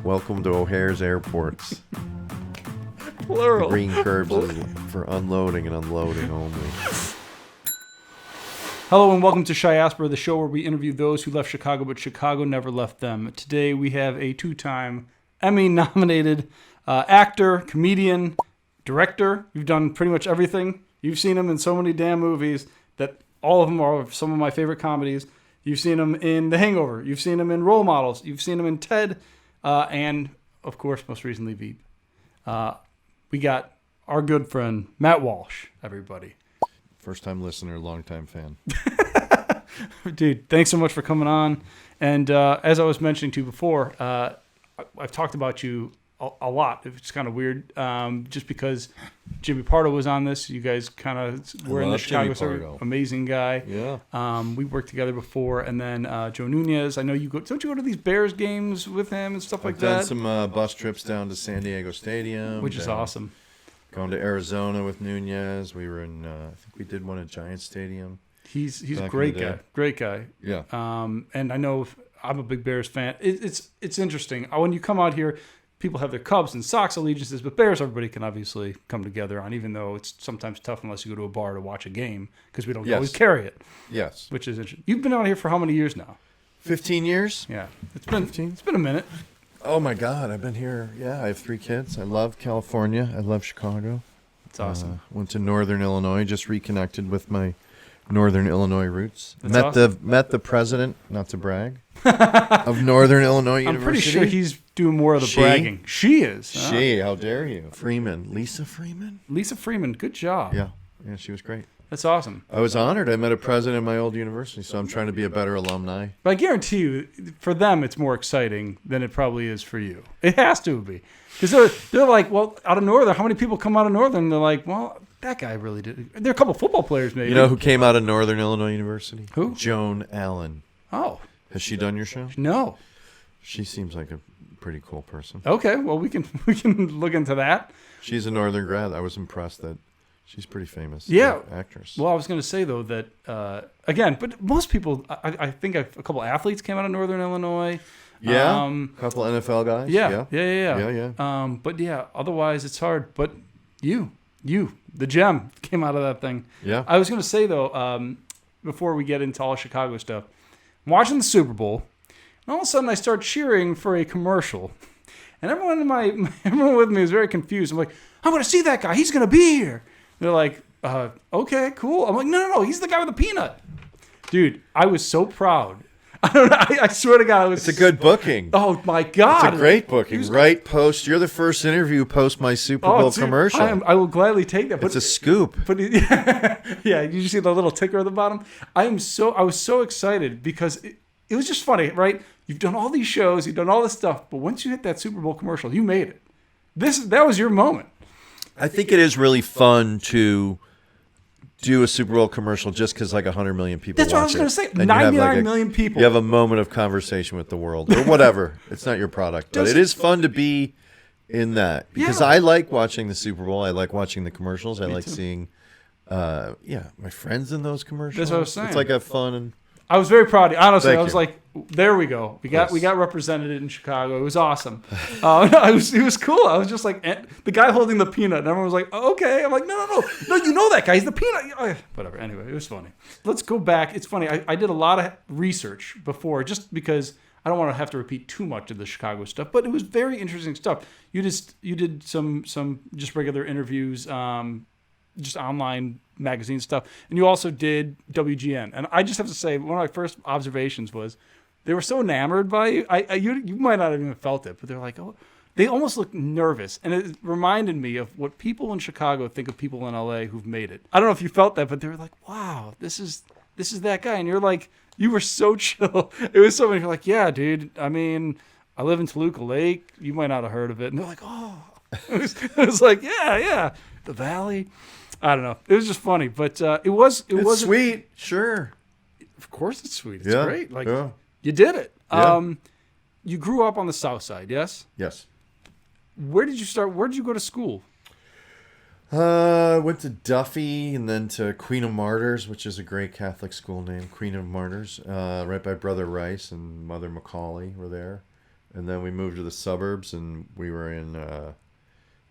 Welcome to O'Hare's Airports. Plural. Green curbs is for unloading and unloading only. Hello and welcome to Chiaspora, the show where we interview those who left Chicago, but Chicago never left them. Today we have a two-time Emmy-nominated actor, comedian, director. You've done pretty much everything. You've seen him in so many damn movies that all of them are some of my favorite comedies. You've seen him in The Hangover. You've seen him in Role Models. You've seen him in Ted. And, of course, most recently, Veep. We got our good friend, Matt Walsh, everybody. First-time listener, long-time fan. Dude, thanks so much for coming on. And as I was mentioning to you before, I've talked about you a lot. It's kind of weird, just because Jimmy Pardo was on this. You guys kind of were in the Chicago circuit. Amazing guy. Yeah. We worked together before, and then Joe Nunez. I know you go. Don't you go to these Bears games with him and stuff like that? I've done some bus trips down to San Diego Stadium, which is awesome. Going to Arizona with Nunez. We were in. I think we did one at Giant Stadium. He's a great guy. Great guy. Yeah. And I know I'm a big Bears fan. It's interesting when you come out here. People have their Cubs and Sox allegiances, but Bears, everybody can obviously come together on, even though it's sometimes tough unless you go to a bar to watch a game because we don't always carry it. Yes. Which is interesting. You've been out here for how many years now? 15 years? Yeah. It's been a minute. Oh, my God. I've been here. Yeah, I have 3 kids. I love California. I love Chicago. It's awesome. Went to Northern Illinois, just reconnected with my Northern Illinois roots. Met the president, not to brag, of Northern Illinois University. I'm pretty sure he's doing more of the bragging. She is. How dare you? Lisa Freeman. Lisa Freeman, good job. Yeah, she was great. That's awesome. I was honored. I met a president of my old university, so I'm trying to be a better alumni. But I guarantee you, for them, it's more exciting than it probably is for you. It has to be. Because they're like, well, out of Northern, how many people come out of Northern? And they're like, well, that guy really did. There are a couple of football players, maybe. You know who came out of Northern Illinois University? Who? Joan Allen. Oh. Has she done your show? No. She seems like a pretty cool person. Okay, well, we can look into that. She's a Northern grad. I was impressed that she's pretty famous. Yeah. Actress. Well, I was going to say, though, that, again, but most people, I think a couple athletes came out of Northern Illinois. Yeah, a couple NFL guys. Yeah. But yeah, otherwise it's hard. But you, the gem, came out of that thing. Yeah. I was going to say, though, before we get into all Chicago stuff, I'm watching the Super Bowl, and all of a sudden I start cheering for a commercial. And everyone with me was very confused. I'm like, I'm going to see that guy. He's going to be here. They're like, okay, cool. I'm like, no, he's the guy with the peanut. Dude, I was so proud. I don't know. I swear to God, it's a good booking. Oh my God, it's a great booking. You're the first interview post my Super Bowl commercial. I will gladly take that. It's a scoop. But yeah, you see the little ticker at the bottom. I was so excited because it was just funny, right? You've done all these shows, you've done all this stuff, but once you hit that Super Bowl commercial, you made it. That was your moment. I think it is really fun to do a Super Bowl commercial just because 100 million people That's what I was going to say. 99 million people. You have a moment of conversation with the world or whatever. It's not your product. But it is fun to be in that because I like watching the Super Bowl. I like watching the commercials. I like seeing my friends in those commercials. That's what I was saying. It's like a fun. I was very proud of you. Honestly, I was like, there we go. We got represented in Chicago. It was awesome. It was cool. I was just like, the guy holding the peanut. And everyone was like, oh, okay. I'm like, no, you know that guy. He's the peanut. Whatever. Anyway, it was funny. Let's go back. It's funny. I did a lot of research before just because I don't want to have to repeat too much of the Chicago stuff, but it was very interesting stuff. You did some just regular interviews, just online magazine stuff, and you also did WGN. And I just have to say, one of my first observations was they were so enamored by you. You might not have even felt it, but they're like, oh, they almost looked nervous, and it reminded me of what people in Chicago think of people in LA who've made it. I don't know if you felt that, but they were like, wow, this is that guy, and you're like, you were so chill. It was so funny. You're like, yeah, dude. I mean, I live in Toluca Lake. You might not have heard of it, and they're like, oh, it was like, yeah, the Valley. I don't know. It was just funny, but it was sweet. Sure. Of course it's sweet. It's great. You did it. Yeah. You grew up on the South Side, yes? Yes. Where did you start? Where did you go to school? Went to Duffy and then to Queen of Martyrs, which is a great Catholic school name, Queen of Martyrs, right by Brother Rice and Mother Macaulay were there. And then we moved to the suburbs, and we were in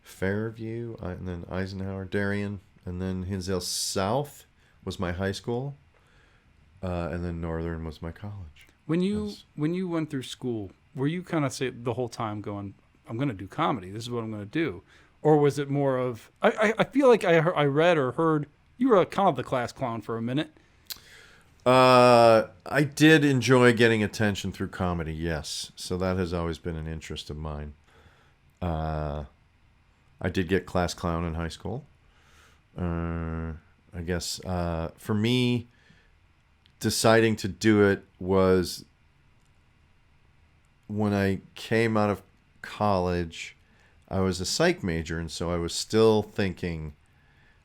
Fairview, and then Eisenhower, Darien, and then Hinsdale South was my high school, and then Northern was my college. When you went through school, were you kind of the whole time going, I'm going to do comedy, this is what I'm going to do? Or was it more of, I feel like I read or heard you were kind of the class clown for a minute. I did enjoy getting attention through comedy, yes. So that has always been an interest of mine. I did get class clown in high school. I guess for me, deciding to do it was when I came out of college. I was a psych major, and so I was still thinking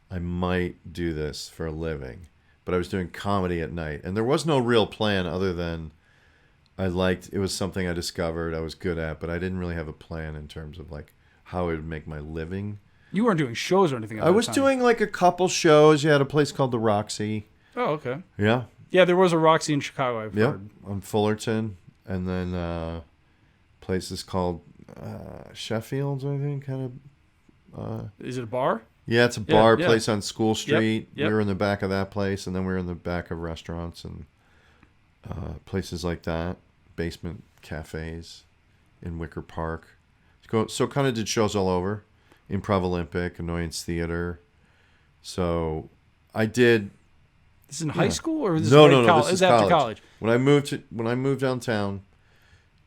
I might do this for a living. But I was doing comedy at night, and there was no real plan other than it was something I discovered I was good at, but I didn't really have a plan in terms of like how I would make my living. You weren't doing shows or anything at I was that time. doing like a couple shows. You had a place called the Roxy. Oh, okay. Yeah. Yeah, there was a Roxy in Chicago, I've heard. On Fullerton, and then places called Sheffield's, I think, kind of. Is it a bar? Yeah, it's a bar place on School Street. Yep. We were in the back of that place, and then we were in the back of restaurants and places like that. Basement cafes in Wicker Park. So kind of did shows all over. Improv Olympic, Annoyance Theater. So I did. This is in high school, or is this no, this is after college? When I moved downtown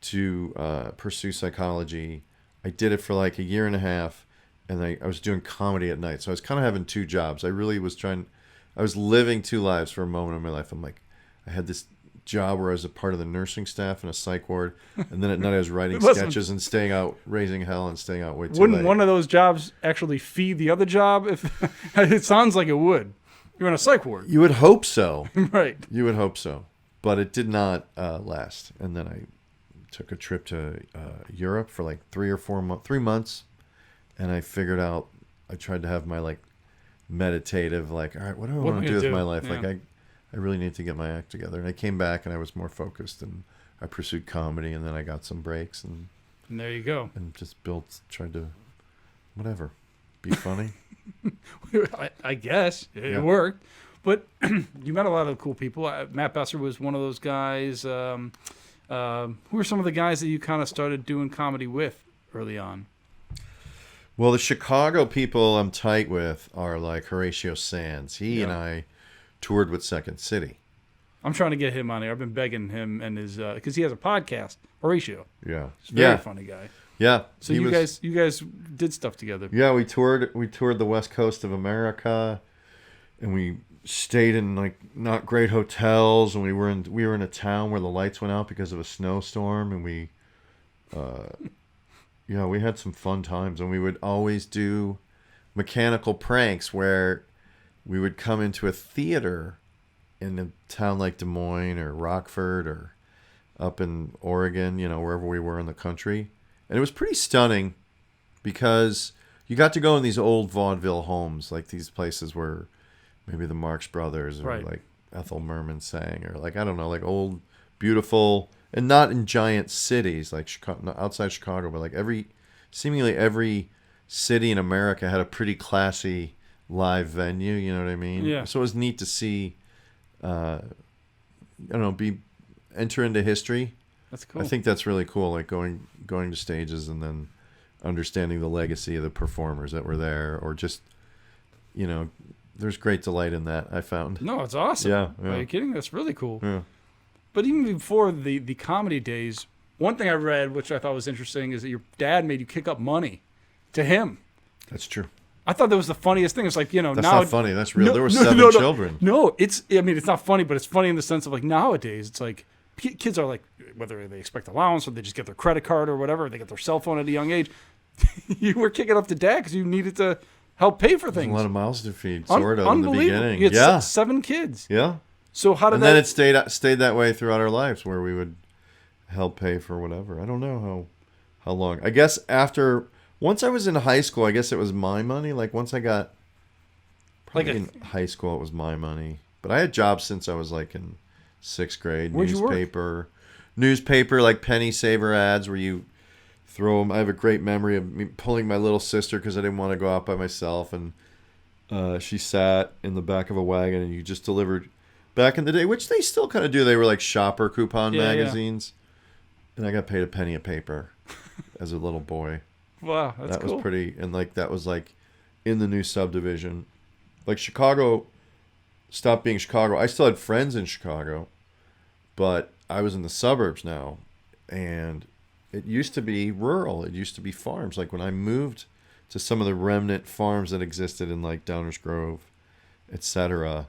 to pursue psychology, I did it for like a year and a half. And I was doing comedy at night. So I was kind of having two jobs. I was living two lives for a moment in my life. I'm like, I had this job where I was a part of the nursing staff in a psych ward. And then at night I was writing sketches and staying out, raising hell and staying out way too late. Wouldn't one of those jobs actually feed the other job? If it sounds like it would. You're in a psych ward. You would hope so. Right. You would hope so. But it did not last. And then I took a trip to Europe for like 3 months. And I figured out, I tried to have my like meditative, like, all right, what do I want to do with my life? Yeah. Like, I really need to get my act together. And I came back and I was more focused, and I pursued comedy, and then I got some breaks. And there you go. And just tried to, whatever, be funny. I guess it worked. But you met a lot of cool people. Matt Besser was one of those guys. Who are some of the guys that you kind of started doing comedy with early on? Well, the Chicago people I'm tight with are like Horatio Sands. He and I toured with Second City. I'm trying to get him on here. I've been begging him and his because he has a podcast. Horatio. Yeah, he's a very funny guy. Yeah. So you guys did stuff together. Yeah, we toured the West Coast of America, and we stayed in like not great hotels, and we were in a town where the lights went out because of a snowstorm, and we we had some fun times, and we would always do mechanical pranks where we would come into a theater in a town like Des Moines or Rockford or up in Oregon, wherever we were in the country. And it was pretty stunning because you got to go in these old vaudeville homes, like these places where maybe the Marx Brothers or like Ethel Merman sang, or like, I don't know, like old, beautiful, and not in giant cities like Chicago, outside Chicago, but like seemingly every city in America had a pretty classy live venue. You know what I mean? Yeah. So it was neat to see, enter into history. That's cool. I think that's really cool. Like going to stages and then understanding the legacy of the performers that were there, or just, there's great delight in that, I found. No, it's awesome. Yeah. Are you kidding? That's really cool. Yeah. But even before the comedy days, one thing I read, which I thought was interesting, is that your dad made you kick up money to him. That's true. I thought that was the funniest thing. It's like, That's not funny. That's real. There were seven children. No, it's not funny, but it's funny in the sense of like nowadays, it's like kids are like, whether they expect allowance or they just get their credit card or whatever, they get their cell phone at a young age. You were kicking up to dad because you needed to help pay for things. There's a lot of mouths to feed, sort of, in the beginning. You had 7 kids. Yeah. So how did then it stayed that way throughout our lives, where we would help pay for whatever. I don't know how long. I guess once I was in high school, I guess it was my money. Like once I got in high school, it was my money. But I had jobs since I was like in 6th grade. Where'd newspaper. newspaper, like penny saver ads where you throw them. I have a great memory of me pulling my little sister because I didn't want to go out by myself, and she sat in the back of a wagon, and you just delivered back in the day, which they still kind of do. They were like shopper coupon magazines, and I got paid a penny a paper as a little boy. Wow, that's that cool. was pretty, and like that was like in the new subdivision. Like Chicago stopped being Chicago. I still had friends in Chicago, but I was in the suburbs now, and it used to be rural. It used to be farms. Like when I moved to some of the remnant farms that existed in like Downers Grove, etc.,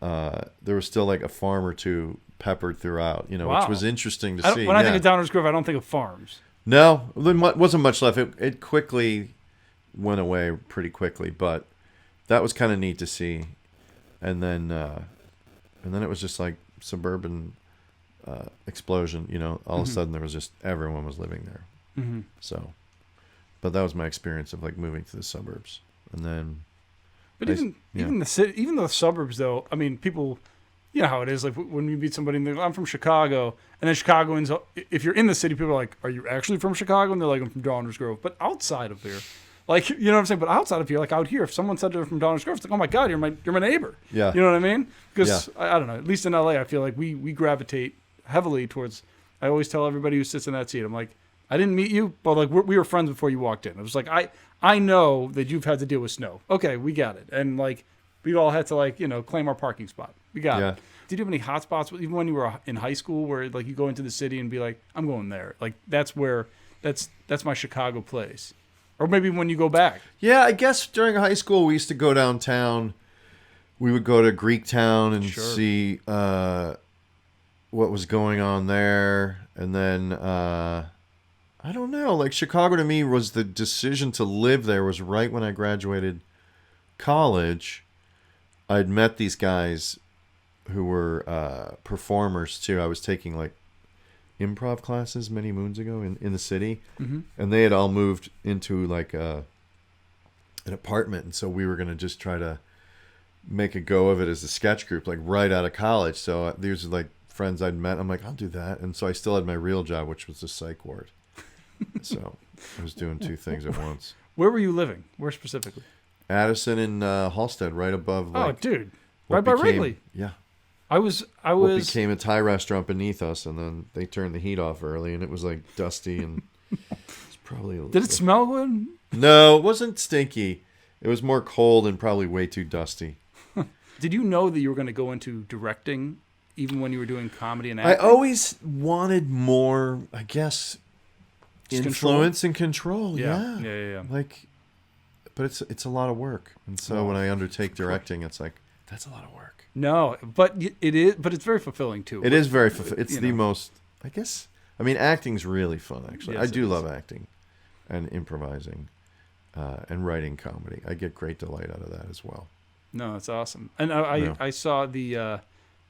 there was still like a farm or two peppered throughout, which was interesting to see. When I think of Downers Grove, I don't think of farms. No, there wasn't much left. It quickly went away pretty quickly, but that was kind of neat to see. And then it was just like suburban explosion. All of a sudden there was just everyone was living there. Mm-hmm. So, but that was my experience of like moving to the suburbs, and then. But even the city, even the suburbs, though. I mean, people, you know how it is. Like when you meet somebody, and they go, "I'm from Chicago," and then Chicagoans, if you're in the city, people are like, "Are you actually from Chicago?" And they're like, "I'm from Downers Grove." But outside of here, like you know what I'm saying. But outside of here, like out here, if someone said they're from Downers Grove, it's like, "Oh my God, you're my neighbor." Yeah. You know what I mean? Because I don't know. At least in LA, I feel like we gravitate heavily towards. I always tell everybody who sits in that seat, I'm like, I didn't meet you, but like we were friends before you walked in. It was like I know that you've had to deal with snow. Okay, we got it. And like we all had to like claim our parking spot. We got it. Did you have any hot spots even when you were in high school where like you go into the city and be like, I'm going there. Like that's my Chicago place. Or maybe when you go back. Yeah, I guess during high school we used to go downtown. We would go to Greektown and see what was going on there, and then I don't know. Like Chicago to me was the decision to live there was right when I graduated college. I'd met these guys who were performers too. I was taking like improv classes many moons ago in the city, and they had all moved into like an apartment, and so we were gonna just try to make a go of it as a sketch group, like right out of college. So these are like friends I'd met. I'm like, I'll do that, and so I still had my real job, which was the psych ward. So I was doing two things at once. Where were you living? Where specifically? Addison and Halstead, right above. Like, dude, right by Wrigley. Yeah. I was. What became a Thai restaurant beneath us, and then they turned the heat off early, and it was like dusty and it's probably. Did it smell good? No, it wasn't stinky. It was more cold and probably way too dusty. Did you know that you were going to go into directing, even when you were doing comedy and acting? I always wanted more, I guess, influence and control. Yeah. Like, but it's a lot of work, and so when I undertake directing, it's like that's a lot of work. No, but it is. But it's very fulfilling too. It is very fulfilling. It's the most. I guess. I mean, acting's really fun. Actually, yes, I do love acting, and improvising, and writing comedy. I get great delight out of that as well. No, that's awesome. And I saw the. It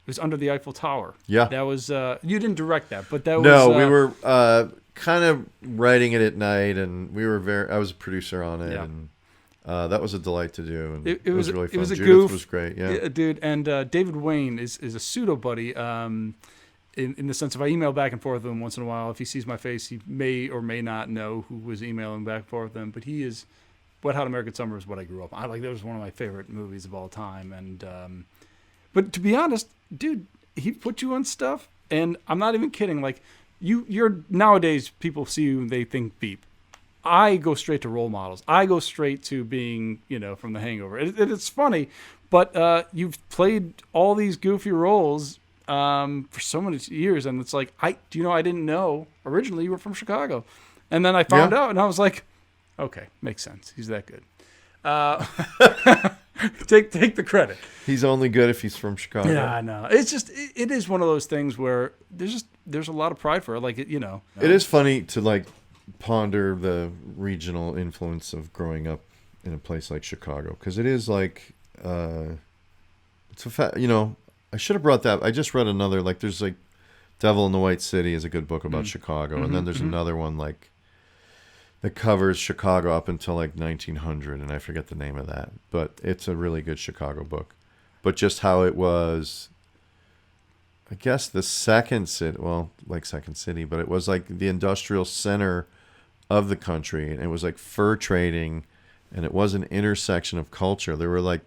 was Under the Eiffel Tower. Yeah, that was. You didn't direct that, but that was. No, we were kind of writing it at night, and we were I was a producer on it, and. That was a delight to do, and it was really fun. It was a Judith goof. was great, yeah, dude. And David Wayne is a pseudo buddy, in the sense of I email back and forth with him once in a while. If he sees my face, he may or may not know who was emailing back and forth with him. But he is Wet Hot American Summer is what I grew up on. That was one of my favorite movies of all time. And but to be honest, dude, he put you on stuff, and I'm not even kidding. Like you're nowadays, people see you and they think Veep. I go straight to role models. I go straight to being, from The Hangover. It's funny, but you've played all these goofy roles for so many years, and it's like, I didn't know originally you were from Chicago, and then I found out, and I was like, okay, makes sense. He's that good. Take the credit. He's only good if he's from Chicago. Yeah, I know. It's just it is one of those things where there's a lot of pride for it. Like it. It is funny to like. Ponder the regional influence of growing up in a place like Chicago, because it is like it's a fact. I should have brought that. I just read another, like there's like Devil in the White City is a good book about Chicago, and then there's another one like that covers Chicago up until like 1900, and I forget the name of that, but. But it's a really good Chicago book. But just how it was I guess the second city, well, like second city, but it was like the industrial center of the country. And it was like fur trading, and it was an intersection of culture. There were like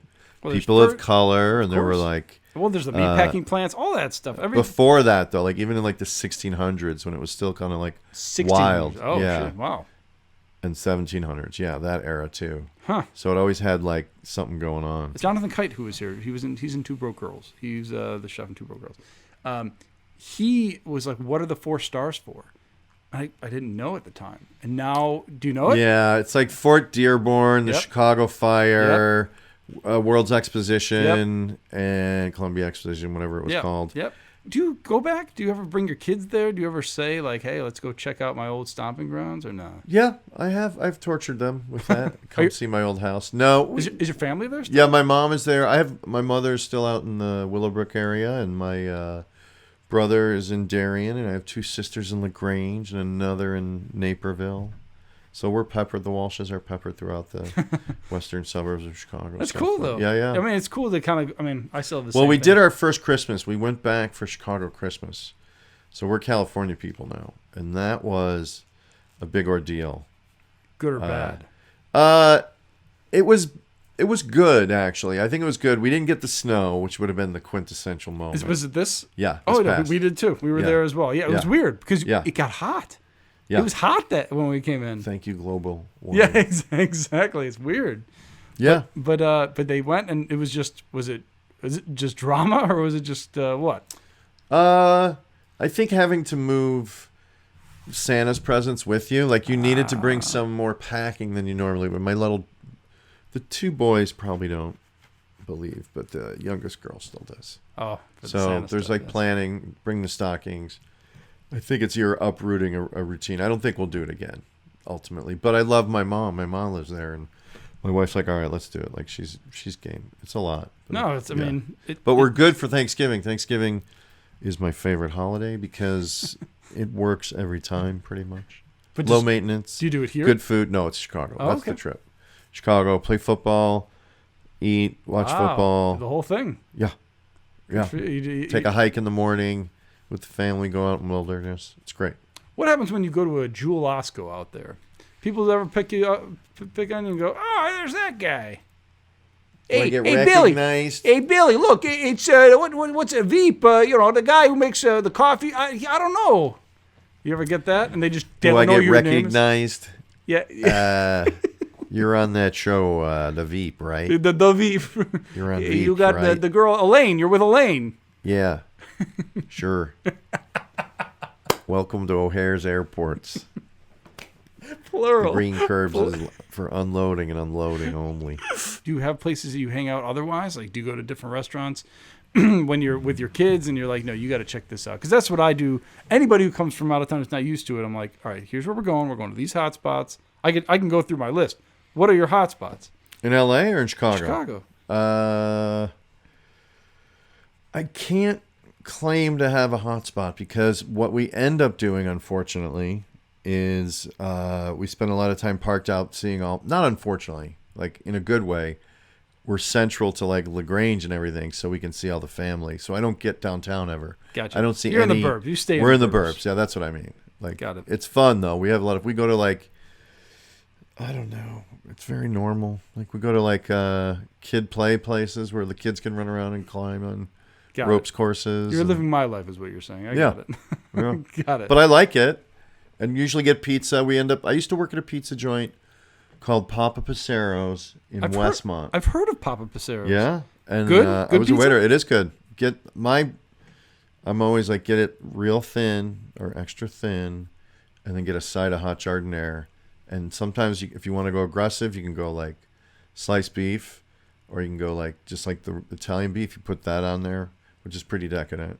people of color, and there were like... Well, there's the meatpacking plants, all that stuff. Before that, though, like even in like the 1600s, when it was still kind of like wild. Oh, yeah. Shit. Wow. And 1700s, yeah, that era too. Huh. So it always had like something going on. It's Jonathan Kite who was here. He's in Two Broke Girls. He's the chef in Two Broke Girls. He was like, "What are the 4 stars for?" I didn't know at the time, and now do you know it? Yeah, it's like Fort Dearborn, the Chicago Fire, World's Exposition, and Columbia Exposition, whatever it was called. Yep. Do you go back? Do you ever bring your kids there? Do you ever say like, "Hey, let's go check out my old stomping grounds," or no? Yeah, I have. I've tortured them with that. Come see my old house. No, is your family there still? Yeah, my mom is there. My mother's still out in the Willowbrook area, and my brother is in Darien, and I have 2 sisters in LaGrange and another in Naperville. So we're peppered. The Walshes are peppered throughout the western suburbs of Chicago. That's cool, though. Yeah. I mean, it's cool to kind of. I mean, I still have the same. Well, we thing. did our first Christmas. We went back for Chicago Christmas. So we're California people now, and that was a big ordeal. Good or bad? It was good, actually. I think it was good. We didn't get the snow, which would have been the quintessential moment. Was it this? Yeah. Oh no, we did too. We were there as well. Yeah, it was weird because it got hot. Yeah. It was hot when we came in. Thank you, global warming. Yeah, exactly. It's weird. Yeah. But they went, and it was just was it just drama, or was it just what? I think having to move Santa's presents with you, like you needed to bring some more packing than you normally would. The 2 boys probably don't believe, but the youngest girl still does. Oh, so there's like planning, bring the stockings. I think it's you're uprooting a routine. I don't think we'll do it again, ultimately. But I love my mom. My mom lives there, and my wife's like, "All right, let's do it." Like she's game. It's a lot. But, but we're good for Thanksgiving. Thanksgiving is my favorite holiday because it works every time, pretty much. But low maintenance. Do you do it here? Good food. No, it's Chicago. That's the trip. Chicago. Play football. Eat. Watch football. The whole thing. Yeah. Take a hike in the morning. With the family, go out in the wilderness. It's great. What happens when you go to a Jewel Osco out there? People ever pick on you and go, "Oh, there's that guy." Hey, Billy. Hey, Billy. Look, it's what's a Veep? The guy who makes the coffee. I don't know. You ever get that? And they just don't know your name. Do I get recognized? Yeah. You're on that show, the Veep, right? The Veep. You're on Veep, You got right? the girl Elaine. You're with Elaine. Yeah. Sure. Welcome to O'Hare's Airports. Plural. The green curbs is for unloading and unloading only. Do you have places that you hang out otherwise? Like, do you go to different restaurants when you're with your kids and you're like, no, you got to check this out? Because that's what I do. Anybody who comes from out of town is not used to it. I'm like, all right, here's where we're going. We're going to these hot spots. I can go through my list. What are your hot spots? In L.A. or in Chicago? Chicago. I can't claim to have a hotspot because what we end up doing, unfortunately, is we spend a lot of time parked out seeing not unfortunately, like in a good way, we're central to like LaGrange and everything, so we can see all the family. So I don't get downtown ever. Gotcha. I don't see You're in the burbs. You stay We're in the burbs. Yeah, that's what I mean. Like, got it. It's fun, though. We have a lot of... We go to like... I don't know. It's very normal. Like we go to like kid play places where the kids can run around and climb on ropes courses. You're living my life is what you're saying. I got it. Yeah. Got it. But I like it. And usually get pizza. I used to work at a pizza joint called Papa Passero's in Westmont. I've heard of Papa Passero's. Yeah. And good? I Good was pizza? a waiter. It is good. I'm always like, get it real thin or extra thin and then get a side of hot jardinere. And sometimes if you want to go aggressive, you can go like sliced beef, or you can go like just like the Italian beef. You put that on there, which is pretty decadent.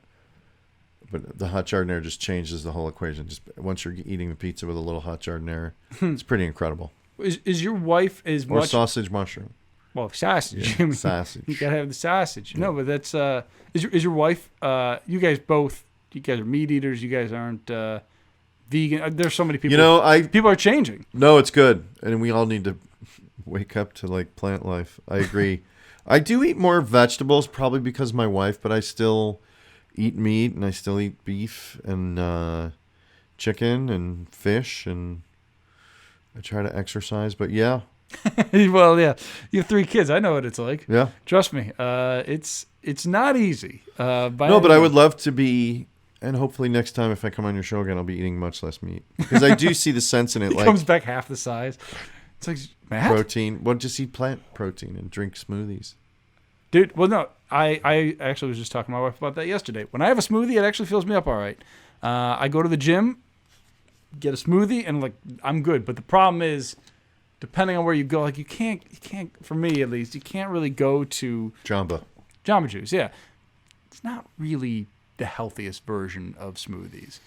But the hot jardinere just changes the whole equation. Just once you're eating the pizza with a little hot jardinere, it's pretty incredible. Is your wife or sausage mushroom? Well, sausage. Yeah, sausage. You gotta have the sausage. Yeah. No, but that's is your wife? You guys are meat eaters. You guys aren't. Vegan. There's so many people. People are changing. No, it's good, and we all need to wake up to like plant life. I agree. I do eat more vegetables, probably because of my wife, but I still eat meat, and I still eat beef and chicken and fish, and I try to exercise. But yeah. Well, yeah, you have 3 kids. I know what it's like. Yeah. Trust me. It's not easy. But I would love to be, and hopefully next time if I come on your show again, I'll be eating much less meat, because I do see the sense in it. He comes back half the size. It's like, Matt? Protein. Well, just eat plant protein and drink smoothies. Dude, well, no, I actually was just talking to my wife about that yesterday. When I have a smoothie, it actually fills me up all right. I go to the gym, get a smoothie, and like I'm good. But the problem is, depending on where you go, like you can't. For me at least, you can't really go to Jamba Juice. Yeah, it's not really the healthiest version of smoothies.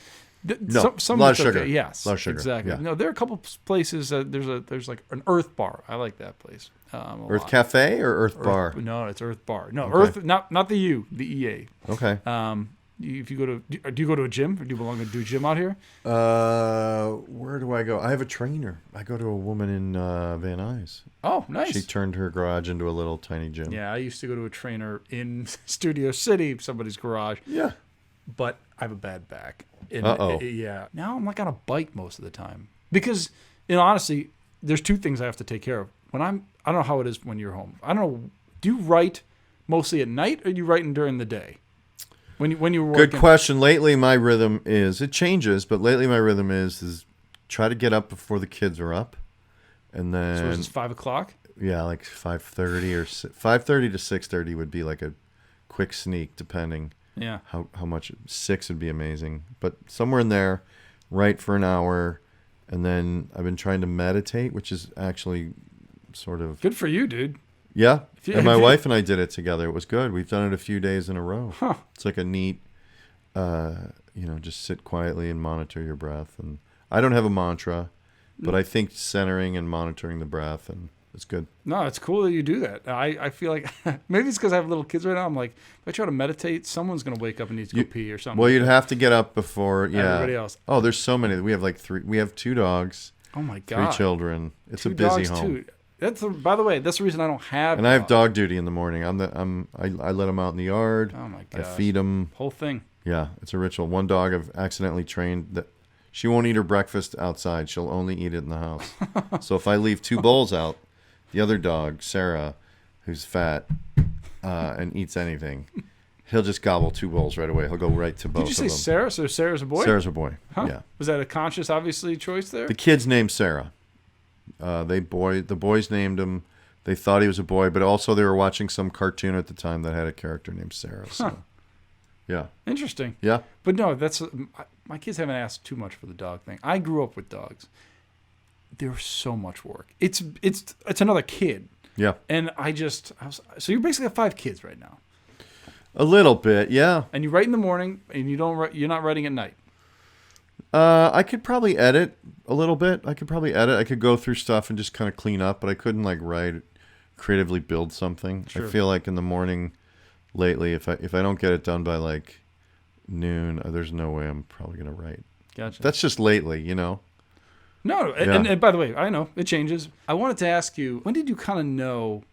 No, some a lot of sugar. Okay. Yes, a lot of sugar. Exactly. Yeah. No, there are a couple places. There's like an Earth Bar. I like that place. Earth Cafe or Earth Bar? No, it's Earth Bar. No, Okay. Earth. Not the U, the EA. Okay. If you go to, do you go to a gym, or do you belong to a gym out here? Where do I go? I have a trainer. I go to a woman in Van Nuys. Oh, nice. She turned her garage into a little tiny gym. Yeah, I used to go to a trainer in Studio City, somebody's garage. Yeah. But I have a bad back. Uh-oh. Yeah. Now I'm like on a bike most of the time. Because, honestly, there's 2 things I have to take care of. I don't know how it is when you're home. I don't know. Do you write mostly at night, or are you writing during the day? When you're working? Good question. Lately, my rhythm is, it changes, but lately my rhythm is try to get up before the kids are up. And then. So is this 5 o'clock? Yeah, like 5:30 or 5:30 to 6:30 would be like a quick sneak, depending. Yeah. How much? 6 would be amazing, but somewhere in there, write for an hour, and then I've been trying to meditate, which is actually sort of good for you, dude. Yeah, and my wife and I did it together. It was good. We've done it a few days in a row. Huh. It's like a neat, just sit quietly and monitor your breath. And I don't have a mantra, but I think centering and monitoring the breath, and it's good. No, it's cool that you do that. I feel like maybe it's because I have little kids right now. I'm like, if I try to meditate, someone's going to wake up and need to go pee or something. Well, you'd have to get up before everybody else. Oh, there's so many. We have like 3. We have 2 dogs. Oh my God. 3 children. It's 2 a busy dogs home. Too. By the way, that's the reason I don't have. And I have dog duty in the morning. I let them out in the yard. Oh my God. I feed them. Whole thing. Yeah, it's a ritual. One dog I've accidentally trained that she won't eat her breakfast outside. She'll only eat it in the house. So if I leave 2 bowls out, the other dog, Sarah, who's fat and eats anything, he'll just gobble 2 bowls right away. He'll go right to both of them. Did you say Sarah? So Sarah's a boy? Sarah's a boy. Huh? Yeah. Was that a conscious, obviously, choice there? The kid's named Sarah. The boys named him. They thought he was a boy, but also they were watching some cartoon at the time that had a character named Sarah. So, yeah. Interesting. Yeah. But no, my kids haven't asked too much for the dog thing. I grew up with dogs. They're so much work. It's another kid. Yeah. And so you basically have 5 kids right now. A little bit, yeah. And you write in the morning, and you're not writing at night. I could probably edit a little bit. I could go through stuff and just kind of clean up, but I couldn't like write, creatively build something. Sure. I feel like in the morning lately, if I don't get it done by like noon, there's no way I'm probably going to write. Gotcha. That's just lately, No, yeah. and by the way, I know it changes. I wanted to ask you, when did you kind of know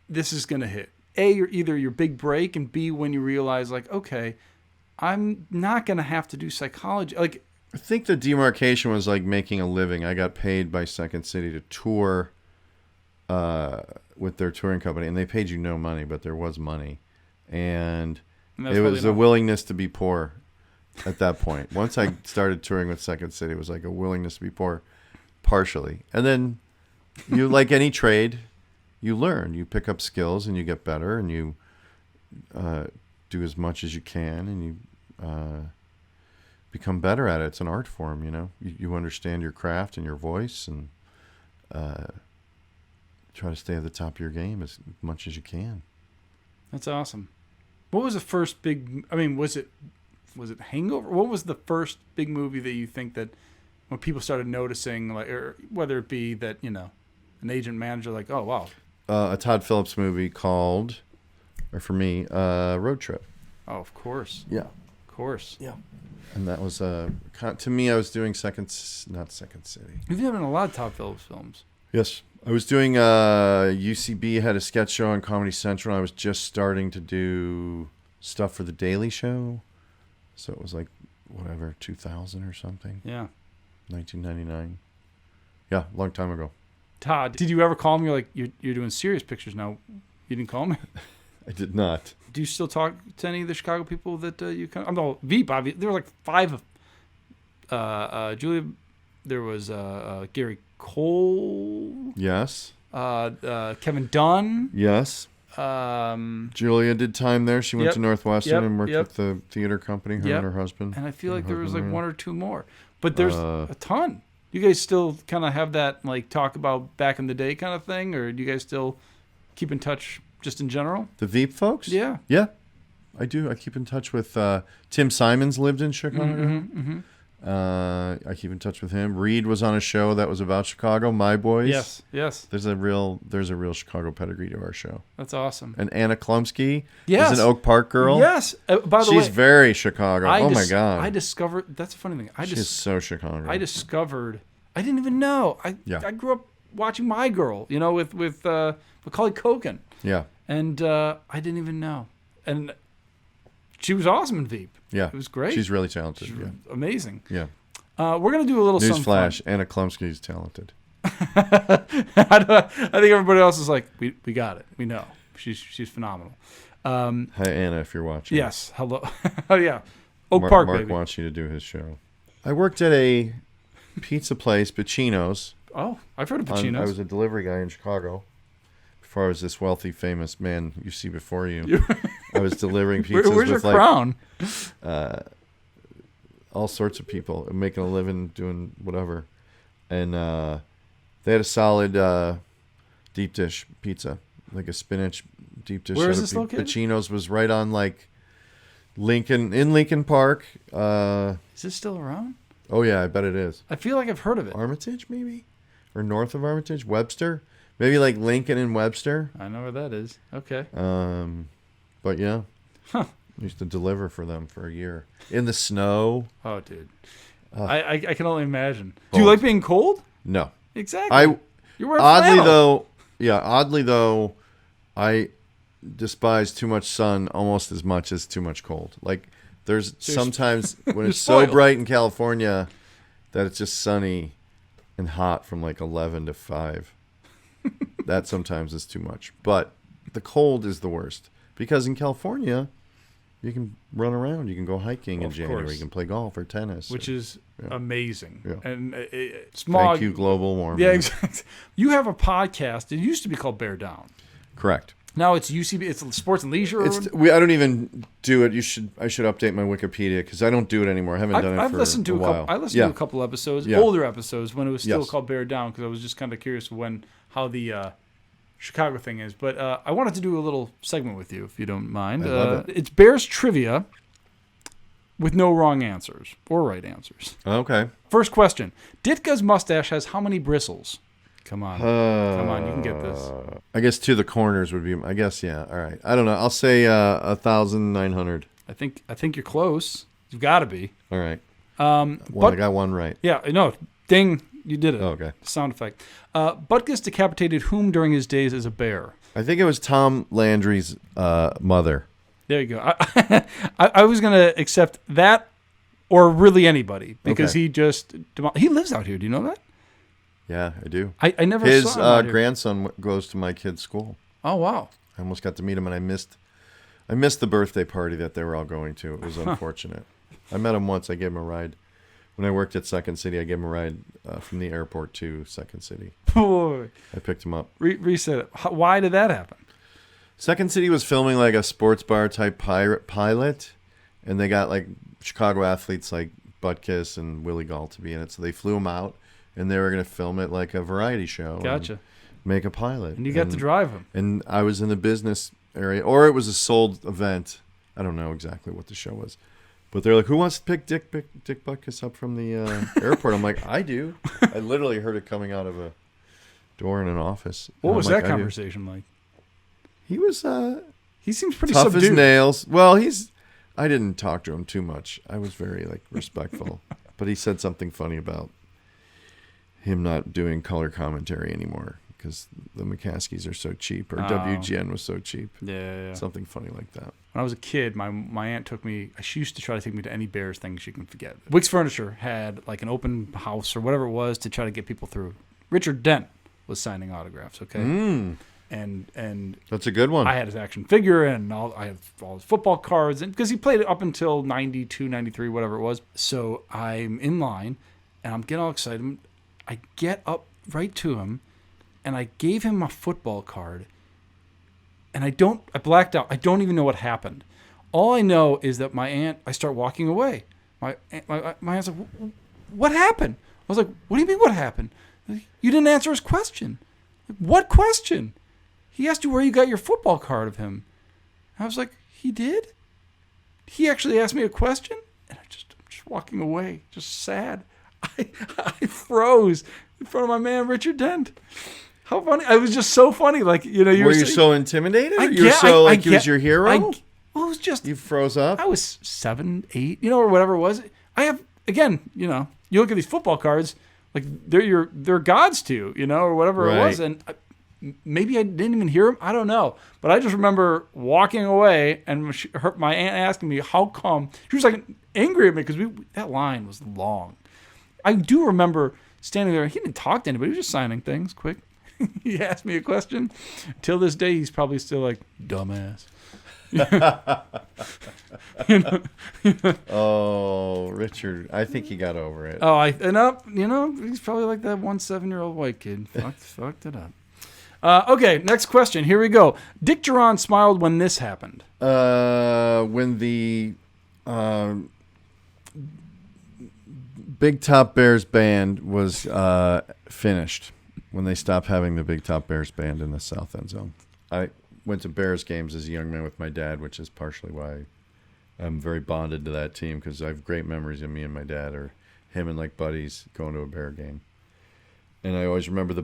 this is going to hit? A, you're either your big break, and B, when you realize like, okay, I'm not going to have to do psychology. Like, I think the demarcation was like making a living. I got paid by Second City to tour with their touring company, and they paid you no money, but there was money. And it was a willingness to be poor at that point. Once I started touring with Second City, it was like a willingness to be poor partially. And then you, like any trade, you learn. You pick up skills and you get better, and you do as much as you can, and you become better at it. It's an art form, You understand your craft and your voice, and try to stay at the top of your game as much as you can. That's awesome. What was the first big? I mean, was it Hangover? What was the first big movie that you think that when people started noticing, like, or whether it be that an agent manager, like, oh wow, a Todd Phillips movie called, or for me, Road Trip. Oh, of course. Yeah. Of course. Yeah. And that was to me. I was doing not Second City. You've been in a lot of Todd Phillips films. Yes, I was doing. UCB had a sketch show on Comedy Central. I was just starting to do stuff for the Daily Show. So it was like, whatever, 2000 or something. Yeah. 1999. Yeah, long time ago. Todd, did you ever call me? You're like, you're doing serious pictures now. You didn't call me? I did not. Do you still talk to any of the Chicago people that you kind of... I'm no, Veep, obviously. There were like 5 of... Julia, there was Gary Cole. Yes. Kevin Dunn. Yes. Julia did time there. She went to Northwestern and worked with the theater company, her and her husband. And I feel like there was like 1 or 2 more. But there's a ton. You guys still kind of have that like talk about back in the day kind of thing? Or do you guys still keep in touch just in general? The Veep folks? Yeah. Yeah, I do. I keep in touch with Tim Simons lived in Chicago. I keep in touch with him. Reed was on a show that was about Chicago, My Boys. Yes. There's a real Chicago pedigree to our show. That's awesome. And Anna Klumsky is an Oak Park girl. Yes. By the way, she's very Chicago. Oh my God. I discovered, that's a funny thing. She's so Chicago. I discovered, I didn't even know. I grew up watching My Girl, with Macaulay Culkin. Yeah. And I didn't even know. And she was awesome in Veep. Yeah. It was great. She's really talented. She's amazing. Yeah. We're going to do a little Newsflash, Anna Klumsky's talented. I think everybody else is like, we got it. We know. She's phenomenal. Hi, Anna, if you're watching. Yes. Hello. Oh, yeah. Oak Park, Mark baby. wants you to do his show. I worked at a pizza place, Pacino's. Oh, I've heard of Pacino's. I was a delivery guy in Chicago. Before I was this wealthy, famous man you see before you. I was delivering pizzas Where's with your crown? All sorts of people making a living doing whatever. And they had a solid deep dish pizza, like a spinach deep dish. Where is this located? Pacino's was right on like Lincoln Park. Is this still around? Oh yeah, I bet it is. I feel like I've heard of it. Armitage maybe? Or north of Armitage? Webster? Maybe like Lincoln and Webster. I know where that is. Okay. But yeah. Huh. I used to deliver for them for a year. In the snow. Oh, dude. I can only imagine. Do you like being cold? No. Exactly. You're wearing oddly though, I despise too much sun almost as much as too much cold. Like there's sometimes when it's so bright in California that it's just sunny and hot from like 11 to 5. That sometimes is too much. But the cold is the worst. Because in California, you can run around. You can go hiking in January. Course. You can play golf or tennis. Which is amazing. Yeah. And smog. Thank you, global warming. Yeah, exactly. You have a podcast. It used to be called Bear Down. Correct. Now it's UCB. It's Sports and Leisure. I don't even do it. I should update my Wikipedia because I don't do it anymore. I haven't done it for a while. I listened to a couple episodes, older episodes, when it was still called Bear Down because I was just kind of curious how the Chicago thing is. But I wanted to do a little segment with you, if you don't mind. I love it. It's Bears trivia with no wrong answers or right answers. Okay. First question. Ditka's mustache has how many bristles? Come on, you can get this. I guess to the corners would be. I guess yeah. All right. I don't know. I'll say 1,900. I think you're close. You've got to be. All right. But I got one right. Yeah. No. Ding. You did it. Oh, okay. Sound effect. Butkus decapitated whom during his days as a bear? I think it was Tom Landry's mother. There you go. I was gonna accept that, or really anybody, because he lives out here. Do you know that? Yeah, I do. I never His saw him grandson goes to my kid's school. Oh wow! I almost got to meet him, and I missed the birthday party that they were all going to. It was unfortunate. I met him once. I gave him a ride when I worked at Second City. I gave him a ride from the airport to Second City. Boy, I picked him up. Reset it. Why did that happen? Second City was filming like a sports bar type pilot, and they got like Chicago athletes like Butkus and Willie Gall to be in it. So they flew him out. And they were going to film it like a variety show. Gotcha. Make a pilot. And you got to drive him. And I was in the business area. Or it was a sold event. I don't know exactly what the show was. But they're like, who wants to pick Dick Butkus up from the airport? I'm like, I do. I literally heard it coming out of a door in an office. What was that conversation like? He was... he seems pretty tough subdued. as nails. Well, I didn't talk to him too much. I was very respectful. But he said something funny about him not doing color commentary anymore because the McCaskies are so cheap, or WGN was so cheap. Yeah. Something funny like that. when I was a kid, my aunt took me. She used to try to take me to any Bears thing she can forget. Wick's Furniture had like an open house or whatever it was to try to get people through. Richard Dent was signing autographs. Okay, and that's a good one. I had his action figure and I had all his football cards, and because he played it up until 92, 93, whatever it was. So I'm in line, and I'm getting all excited. I get up right to him, and I gave him my football card. And I blacked out. I don't even know what happened. All I know is that I start walking away. My aunt's like, what happened? I was like, what do you mean what happened? You didn't answer his question. Like, what question? He asked you where you got your football card of him. I was like, he did? He actually asked me a question? And I'm just walking away, just sad. I froze in front of my man, Richard Dent. How funny! It was just so funny. Like, you know, were you so intimidated? You were so he was your hero. Well, it was just you froze up. I was 7, 8, you know, or whatever it was. I have again, you know, you look at these football cards, like they're gods to you, you know, or whatever it was, and maybe I didn't even hear him. I don't know, but I just remember walking away and my aunt asking me how come. She was like angry at me because that line was long. I do remember standing there. He didn't talk to anybody. He was just signing things quick. He asked me a question. Till this day, he's probably still like, dumbass. You know? Oh, Richard. I think he got over it. Oh, he's probably like that 7-year-old white kid. Fucked it up. Okay, next question. Here we go. Dick Duran smiled when this happened. When the Big Top Bears band was finished. When they stopped having the Big Top Bears band in the South End Zone. I went to Bears games as a young man with my dad, which is partially why I'm very bonded to that team, because I have great memories of me and my dad, or him and like buddies going to a Bear game. And I always remember the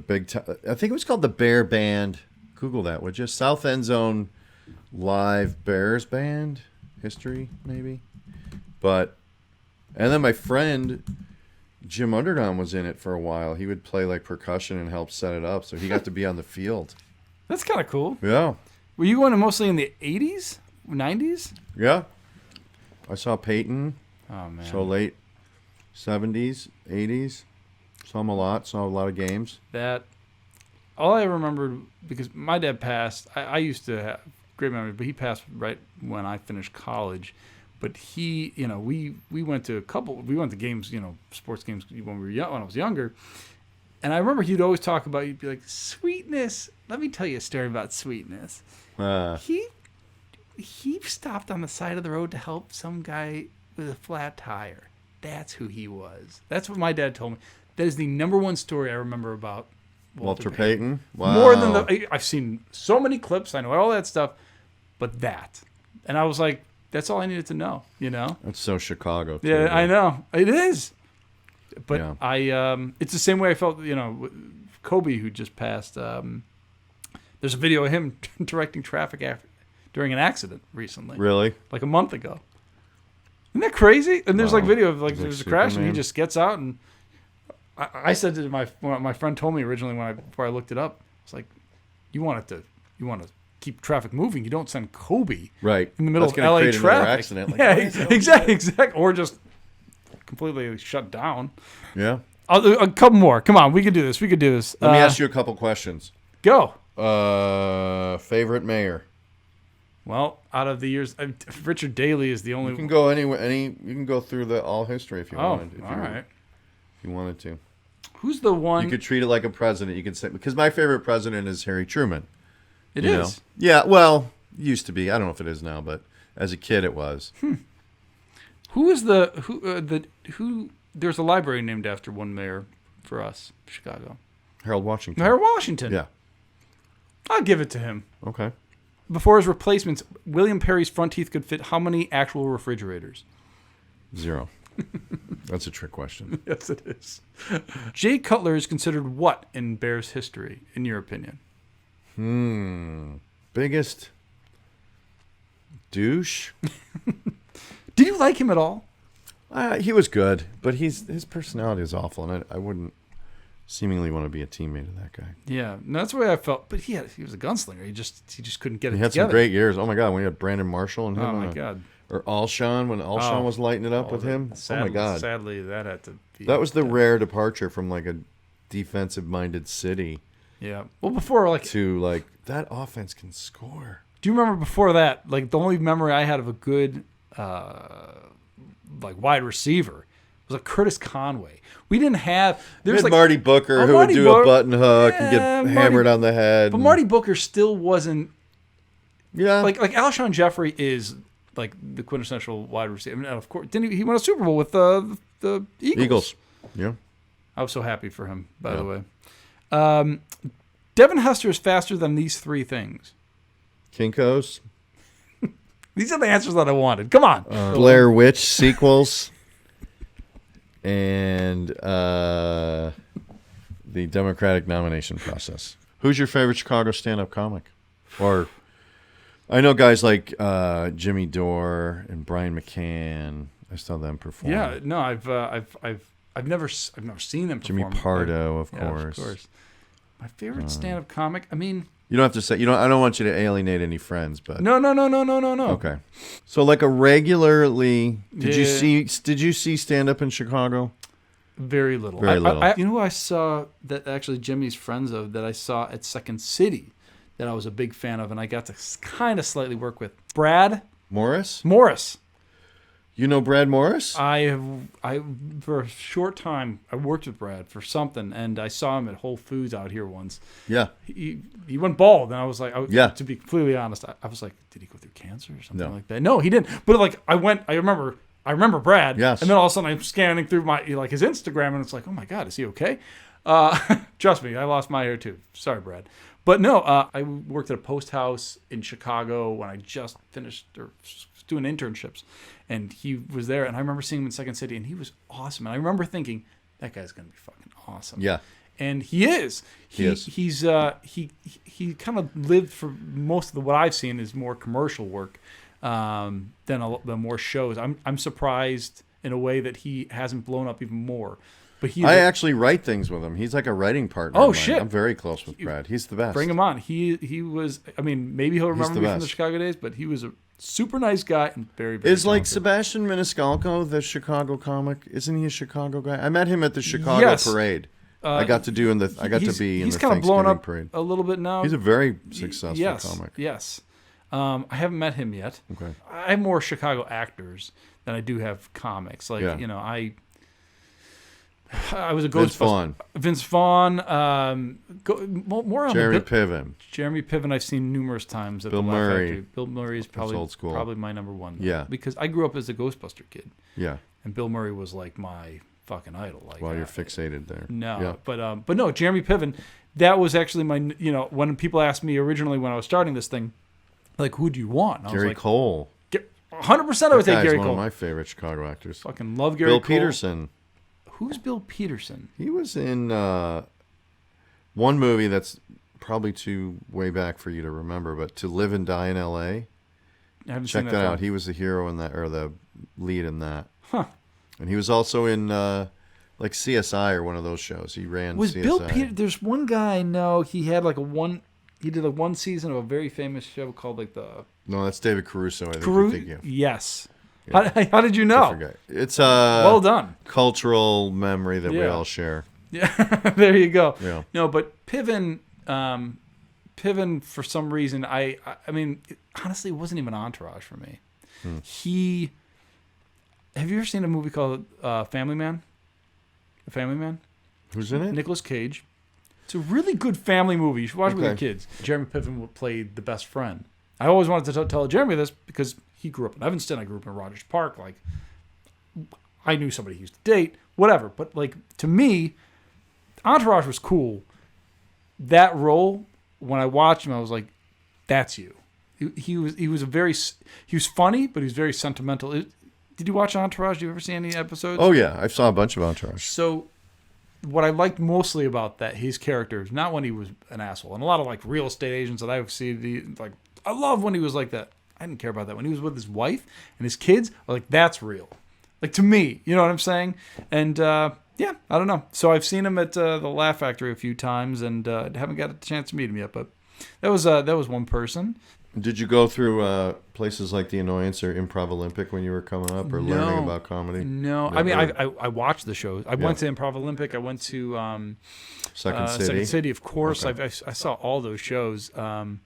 I think it was called the Bear Band. Google that, would you? South End Zone live Bears band history, maybe. And then my friend Jim Underdon was in it for a while. He would play like percussion and help set it up, so he got to be on the field. That's kind of cool. Yeah. Were you going to mostly in the 80s, 90s? Yeah. I saw Peyton. Oh man. So late 70s, 80s. Saw him a lot. Saw a lot of games. All I remembered, because my dad passed. I used to have great memory, but he passed right when I finished college. But he, you know, we went to games, you know, sports games when I was younger. And I remember he'd always talk about, he'd be like, Sweetness. Let me tell you a story about Sweetness. He stopped on the side of the road to help some guy with a flat tire. That's who he was. That's what my dad told me. That is the number one story I remember about Walter Payton. Wow. More than I've seen so many clips. I know all that stuff. But that. And I was like, that's all I needed to know, you know? That's so Chicago, too. Yeah, I know. It is. But yeah. It's the same way I felt, you know, Kobe, who just passed. There's a video of him directing traffic during an accident recently. Really? Like a month ago. Isn't that crazy? And there's like video of like there's a crash and he just gets out, and I said to my friend told me originally before I looked it up, I was like, you want to keep traffic moving. You don't send Kobe right in the middle of LA traffic. Accident. Like, yeah, exactly. Or just completely shut down. Yeah. A couple more. Come on, we can do this. Let me ask you a couple questions. Go. Favorite mayor? Well, out of the years, Richard Daley is the only. You can go anywhere. You can go through the all history if you wanted. All right. If you wanted to. Who's the one? You could treat it like a president. You could say, because my favorite president is Harry Truman. It is. Know? Yeah. Well, used to be. I don't know if it is now, but as a kid, it was. Who is who? There's a library named after one mayor for us, Chicago. Harold Washington. Harold Washington. Yeah. I'll give it to him. Okay. Before his replacements, William Perry's front teeth could fit how many actual refrigerators? 0. That's a trick question. Yes, it is. Jay Cutler is considered what in Bears history, in your opinion? Biggest douche? Did you like him at all? He was good, but his personality is awful, and I wouldn't seemingly want to be a teammate of that guy. Yeah, no, that's the way I felt. But he was a gunslinger. He just couldn't get it. He had together. some great years. Oh my God, when he had Brandon Marshall and him. Oh my God. Or Alshon, when Alshon was lighting it up with him. Sadly, oh my God. Sadly, that had to be. That was the rare departure from like a defensive-minded city. Yeah. Well, before to like that offense can score. Do you remember before that? Like the only memory I had of a good wide receiver was like Curtis Conway. We didn't have. There's like Marty Booker who would do a button hook and get hammered on the head. But Marty Booker still wasn't. Yeah. Like Alshon Jeffrey is like the quintessential wide receiver. I mean, of course, didn't he won a Super Bowl with the Eagles? Yeah. I was so happy for him. By the way, Devin Hester is faster than these three things. Kinko's. These are the answers that I wanted. Come on. Blair Witch sequels. And the Democratic nomination process. Who's your favorite Chicago stand-up comic? Or I know guys like Jimmy Dore and Brian McCann. I saw them perform. Yeah, no, I've never seen them perform. Jimmy Pardo, of course. Of course. My favorite stand-up comic. I mean, you don't have to say. I don't want you to alienate any friends, but no. Okay. So, like regularly, did you see stand-up in Chicago? Very little. Very little. You know who I saw that actually Jimmy's friends of that I saw at Second City that I was a big fan of, and I got to kind of slightly work with Brad Morris. You know Brad Morris? I for a short time I worked with Brad for something, and I saw him at Whole Foods out here once. Yeah. He went bald, and I was like, to be completely honest, I was like, did he go through cancer or something like that? No, he didn't. But like I remember Brad. Yes. And then all of a sudden I'm scanning through his Instagram, and it's like, oh my God, is he okay? Trust me, I lost my hair too. Sorry, Brad. But no, I worked at a post house in Chicago when I just finished doing internships, and he was there, and I remember seeing him in Second City, and he was awesome. And I remember thinking, that guy's gonna be fucking awesome. Yeah. And he is. He kind of lived for most of what I've seen is more commercial work than more shows. I'm surprised in a way that he hasn't blown up even more. But I actually write things with him. He's like a writing partner. Oh, of mine. shit. I'm very close with Brad. He's the best. Bring him on. He was. I mean, maybe he'll remember me from the Chicago days, but he was a super nice guy and very, very Is like Sebastian Maniscalco the Chicago comic? Isn't he a Chicago guy? I met him at the Chicago parade. I got to be in the Thanksgiving blown up parade a little bit now. He's a very successful comic. Yes. I haven't met him yet. Okay. I have more Chicago actors than I do have comics. Like I was a Ghostbuster. Vince Vaughn. More on Jeremy Piven. Jeremy Piven I've seen numerous times at Bill the Laugh Murray. Factory. Bill Murray is probably my number one. Yeah. Because I grew up as a Ghostbuster kid. Yeah. And Bill Murray was like my fucking idol. Like, you're fixated there. No. Yeah. But no, Jeremy Piven, that was actually my, when people asked me originally when I was starting this thing, like, who do you want? And Gary I was like, Cole. 100% I would take Gary Cole. He's one of my favorite Chicago actors. Fucking love Gary Cole. Bill Peterson. Who's Bill Peterson? He was in one movie that's probably too way back for you to remember, but To Live and Die in L.A. I haven't Check seen that out. He was the hero in that, or the lead in that. Huh. And he was also in like CSI or one of those shows. He ran was CSI. Bill Peterson? There's one guy I know. He had he did one season of a very famous show called like the. No, that's David Caruso. I think you're thinking of. Yes. Yeah. How did you know? It's well done. Cultural memory that we all share. Yeah, there you go. Yeah. No, but Piven for some reason, I mean, honestly, it wasn't even Entourage for me. Have you ever seen a movie called Family Man? The Family Man? Who's in it? Nicolas Cage. It's a really good family movie. You should watch it with your kids. Jeremy Piven played the best friend. I always wanted to tell Jeremy this because he grew up in Evanston. I grew up in Rogers Park. Like, I knew somebody he used to date, whatever. But like, to me, Entourage was cool. That role, when I watched him, I was like, that's you. He was funny, but he was very sentimental. Did you watch Entourage? Did you ever see any episodes? Oh yeah, I saw a bunch of Entourage. So what I liked mostly about his characters, not when he was an asshole, and a lot of like real estate agents that I've seen, like, I love when he was like that. I didn't care about that. When he was with his wife and his kids, like, that's real. Like, to me, you know what I'm saying? And Yeah, I don't know. So I've seen him at the Laugh Factory a few times, and haven't got a chance to meet him yet. But that was one person. Did you go through places like the Annoyance or Improv Olympic when you were coming up, or learning about comedy? No, I mean I watched the shows. I went to Improv Olympic. I went to Second City, of course. Okay. I saw all those shows, and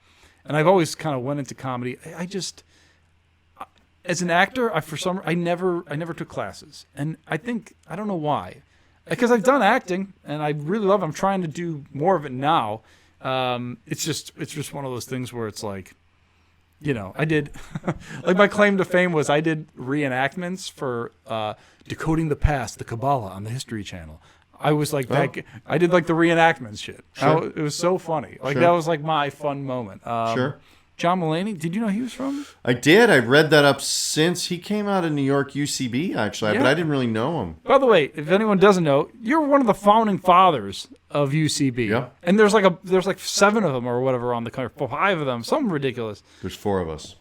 I've always kind of went into comedy. I just, as an actor, I never took classes, and I don't know why, because I've done acting and I really love it. I'm trying to do more of it now. It's just one of those things where it's like, I did, like my claim to fame was I did reenactments for Decoding the Past, the Kabbalah on the History Channel. I was like I did like the reenactments shit. Sure. It was so funny. Like that was like my fun moment. Sure. John Mulaney, did you know he was from? I did. I read that up since he came out of New York UCB, actually, but I didn't really know him. By the way, if anyone doesn't know, you're one of the founding fathers of UCB. Yeah. And there's like 7 of them or whatever on the country, 5 of them, something ridiculous. There's 4 of us.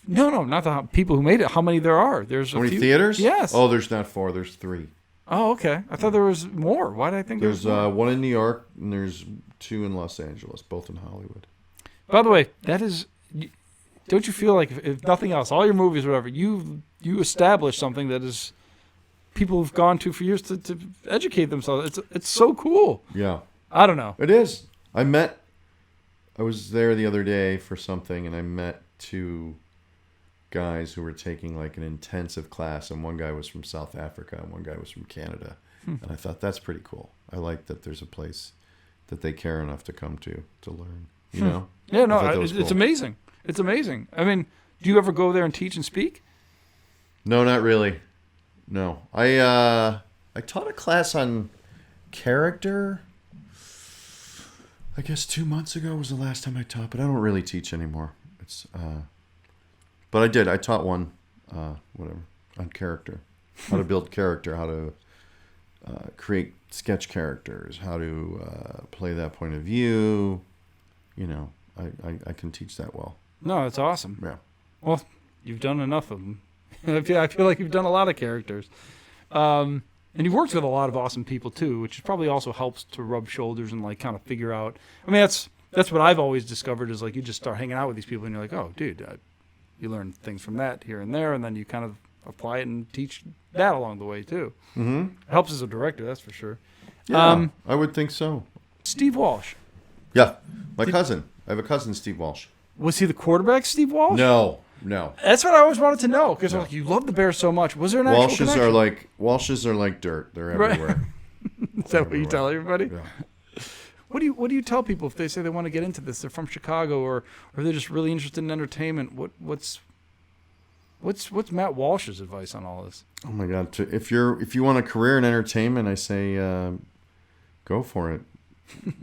No, not the people who made it. How many there are? There's how many theaters? Yes. Oh, there's not 4. There's 3. Oh, okay. I thought there was more. Why did I think there's more? One in New York and there's 2 in Los Angeles, both in Hollywood. By the way, that is. Don't you feel like, if nothing else, all your movies, whatever, you establish something that is people have gone to for years to educate themselves. It's so cool. Yeah. I don't know. It is. I was there the other day for something, and I met 2 guys who were taking like an intensive class, and one guy was from South Africa and one guy was from Canada. And I thought, that's pretty cool. I like that there's a place that they care enough to come to learn, you know? Yeah, no, it's amazing. It's amazing. I mean, do you ever go there and teach and speak? No, not really. No. I taught a class on character. I guess 2 months ago was the last time I taught, but I don't really teach anymore. But I did. I taught one, on character. How to build character, how to create sketch characters, how to play that point of view. I can teach that well. No, it's awesome. Yeah. Well, you've done enough of them. I feel like you've done a lot of characters. And you've worked with a lot of awesome people, too, which probably also helps to rub shoulders and, like, kind of figure out. I mean, that's what I've always discovered is, like, you just start hanging out with these people and you're like, oh, dude, you learn things from that here and there, and then you kind of apply it and teach that along the way, too. Mm-hmm. It helps as a director, that's for sure. Yeah, I would think so. Steve Walsh. Yeah, my cousin. I have a cousin, Steve Walsh. Was he the quarterback, Steve Walsh? No. That's what I always wanted to know, because like, you love the Bears so much. Was there an actual connection? Walshes are like dirt. They're everywhere. Is that what you tell everybody? Yeah. What do you tell people if they say they want to get into this? They're from Chicago, or they're just really interested in entertainment. What's Matt Walsh's advice on all this? Oh my God! If you want a career in entertainment, I say go for it.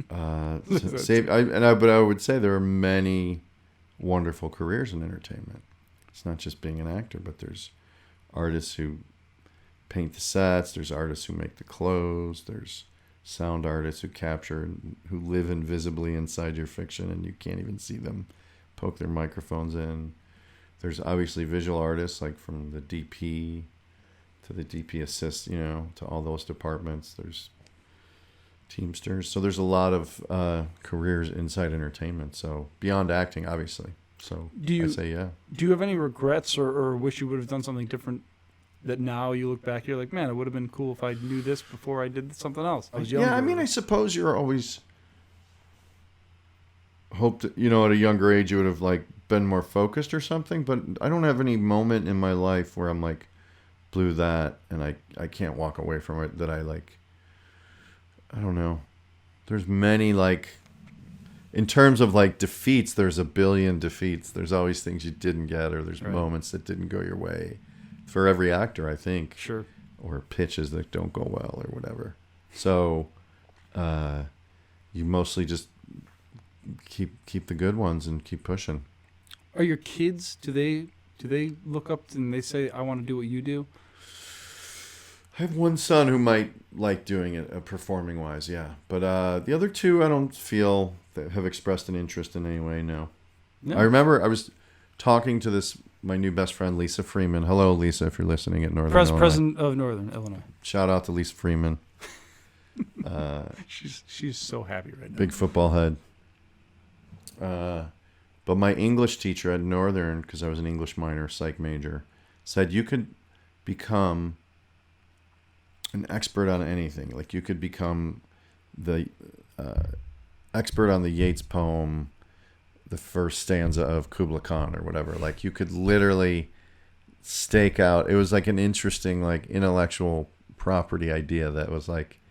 But I would say there are many wonderful careers in entertainment. It's not just being an actor, but there's artists who paint the sets, there's artists who make the clothes, there's sound artists who capture, who live invisibly inside your fiction and you can't even see them poke their microphones in. There's obviously visual artists, like from the DP to the DP assist, to all those departments. There's Teamsters. So there's a lot of careers inside entertainment. So beyond acting, obviously. So I say yeah. Do you have any regrets or wish you would have done something different that now you look back, you're like, man, it would have been cool if I knew this before I did something else? I was younger. Yeah, I mean, I suppose you're always hoped that, at a younger age you would have like been more focused or something. But I don't have any moment in my life where I'm like, blew that and I can't walk away from it that I like. I don't know. There's many, like, in terms of like defeats, there's a billion defeats. There's always things you didn't get, or there's moments that didn't go your way for every actor, I think. Sure. Or pitches that don't go well or whatever. So you mostly just keep the good ones and keep pushing. Are your kids, do they look up and they say, I want to do what you do? I have one son who might like doing it, performing wise, yeah. But the other 2, I don't feel that have expressed an interest in any way. No. I remember I was talking to this my new best friend, Lisa Freeman. Hello, Lisa, if you're listening at Northern Illinois. President of Northern Illinois. Shout out to Lisa Freeman. She's so happy right now. Big football head. But my English teacher at Northern, because I was an English minor, psych major, said you could become an expert on anything. Like you could become the expert on the Yeats poem, the first stanza of Kubla Khan or whatever. Like you could literally stake out. It was like an interesting, like intellectual property idea that was like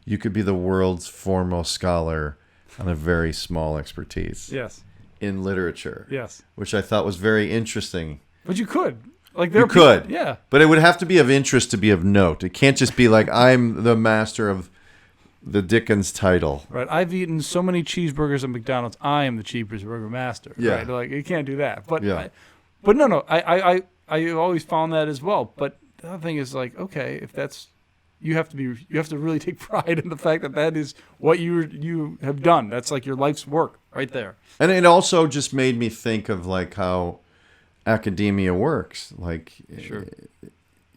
you could be the world's foremost scholar on a very small expertise. Yes. In literature. Yes. Which I thought was very interesting. But you could. Like you could. Yeah. But it would have to be of interest to be of note. It can't just be like I'm the master of the Dickens title. Right. I've eaten so many cheeseburgers at McDonald's. I am the cheeseburger master. Yeah. Right. Like you can't do that. But yeah. But no. I always found that as well. But the other thing is like, okay, if that's you have to really take pride in the fact that is what you have done. That's like your life's work right there. And it also just made me think of like how academia works. Like, sure.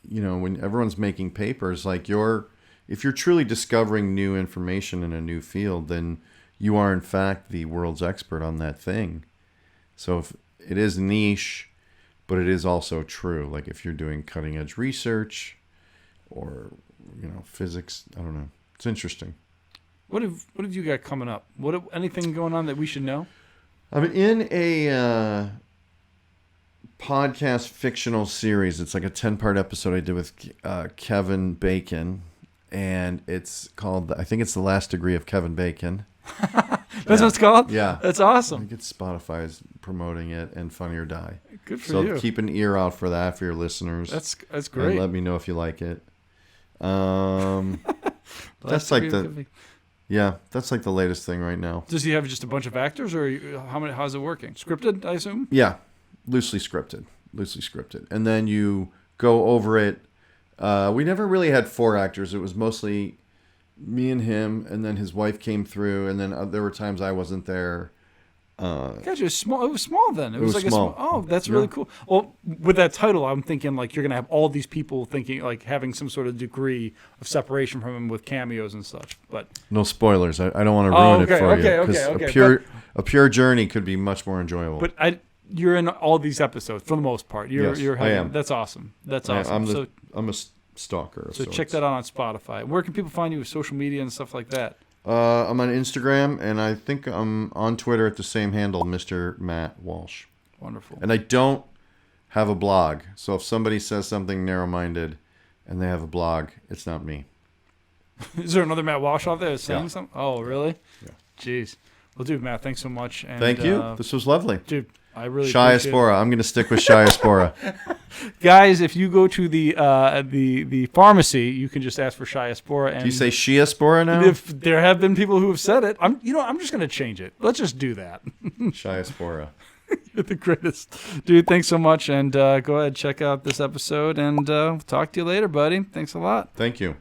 You know, when everyone's making papers, like if you're truly discovering new information in a new field, then you are in fact the world's expert on that thing. So if it is niche, but it is also true. Like if you're doing cutting edge research or, you know, physics, I don't know. It's interesting. What have you got coming up? Anything going on that we should know? I'm in a podcast fictional series. It's like a 10-part episode I did with Kevin Bacon, and it's called, I think it's The Last Degree of Kevin Bacon. That's what it's called? Yeah. That's awesome. I think it's Spotify's promoting it, and Funny or Die. Good for you. So keep an ear out for that for your listeners. That's great. And let me know if you like it. That's like that's like the latest thing right now. Does he have just a bunch of actors, or how's it working? Scripted, I assume? Yeah. Loosely scripted. And then you go over it. We never really had 4 actors. It was mostly me and him, and then his wife came through, and then there were times I wasn't there. Gotcha. It was small then. It was like small. Oh, that's really cool. Well, with that title, I'm thinking like you're gonna have all these people thinking like having some sort of degree of separation from him with cameos and such. But no spoilers. I don't want to ruin it for you. Okay. A pure journey could be much more enjoyable. But you're in all these episodes for the most part. I am. That's awesome. That's awesome. I'm a stalker. So check that out on Spotify. Where can people find you with social media and stuff like that? I'm on Instagram, and I think I'm on Twitter at the same handle, Mr. Matt Walsh. Wonderful. And I don't have a blog, so if somebody says something narrow-minded and they have a blog, it's not me. Is there another Matt Walsh out there saying something? Oh, really? Yeah. Jeez. Well, dude, Matt, thanks so much. And, thank you. This was lovely. Dude, I really Chiaspora. I'm going to stick with Chiaspora. Guys, if you go to the pharmacy, you can just ask for Chiaspora. And do you say Chiaspora now? If there have been people who have said it, I'm just going to change it. Let's just do that. Chiaspora. You're the greatest. Dude, thanks so much. And go ahead, check out this episode, and talk to you later, buddy. Thanks a lot. Thank you.